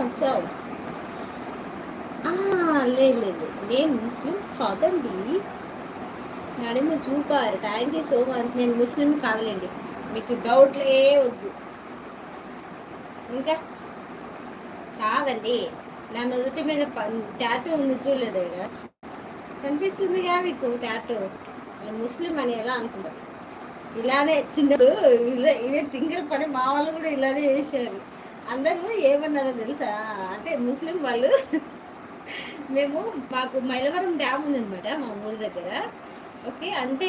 నచ్చావు. లేదు లేదు, నేను ముస్లిం కాదండి. Madam super, thank you so much. నేను ముస్లిం కాదులేండి, మీకు డౌట్లే వద్దు. ఇంకా కాదండి, నా నుదుటి మీద టాటూ ఉంది, చూడలేదు కదా, కనిపిస్తుందిగా మీకు టాటూ. ముస్లిం అని ఎలా అనుకుంటారు? ఇలానే చిన్నప్పుడు ఇదే సింగిల్ పని మా వాళ్ళు కూడా ఇలానే చేశారు. అందరూ ఏమన్నారో తెలుసా, అంటే ముస్లిం వాళ్ళు మేము మాకు మైలవరం డ్యామ్ ఉందనమాట మా ఊరి దగ్గర. ఓకే, అంటే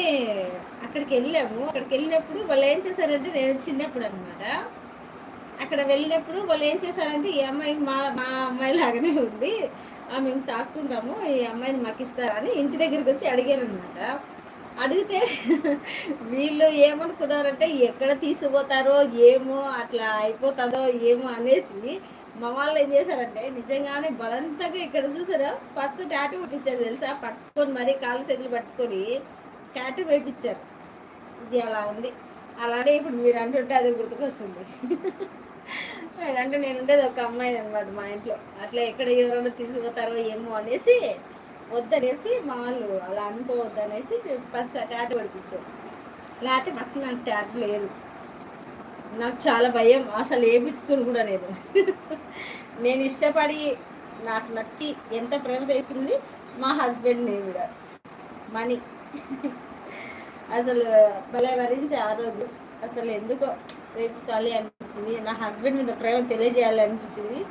అక్కడికి వెళ్ళాము. అక్కడికి వెళ్ళినప్పుడు వాళ్ళు ఏం చేశారంటే, నేను చిన్నప్పుడు అనమాట, అక్కడ వెళ్ళినప్పుడు వాళ్ళు ఏం చేశారంటే, ఈ అమ్మాయి మా మా అమ్మాయి లాగానే ఉంది, మేము సాక్కుంటాము, ఈ అమ్మాయిని మాకు ఇస్తారా అని ఇంటి దగ్గరికి వచ్చి అడిగారు అనమాట. అడిగితే వీళ్ళు ఏమనుకున్నారంటే, ఎక్కడ తీసుకుపోతారో ఏమో, అట్లా అయిపోతుందో ఏమో అనేసి మా వాళ్ళు ఏం చేశారంటే, నిజంగానే బలంతంగా ఇక్కడ చూసారా పచ్చ టాటూ వేయించారు తెలుసా, పట్టుకొని మరీ కాళ్ళు చేతులు పట్టుకొని టాటూ వేయించారు. ఇది అలా ఉంది. అలానే ఇప్పుడు మీరు అంటుంటే అది గుర్తుకొస్తుంది. అంటే నేను ఉండేది ఒక అమ్మాయి అనమాట మా ఇంట్లో, అట్లా ఎక్కడ ఎవరైనా తీసుకుపోతారో ఏమో అనేసి వద్దనేసి మా వాళ్ళు అలా అనుకోవద్దనేసి పచ్చ టాటూ పడిపించారు. లేకపోతే ఫస్ట్ నాకు టాటూ లేదు, నాకు చాలా భయం, అసలు వేయించుకుని కూడా నేను. నేను ఇష్టపడి నాకు నచ్చి ఎంత ప్రేమ తీసుకుంది మా హస్బెండ్ నేను కూడా మనీ. అసలు భలే భరించి ఆ రోజు అసలు ఎందుకో వేయించుకోవాలి అనిపించింది, నా హస్బెండ్ మీద ప్రేమ తెలియజేయాలి అనిపించింది.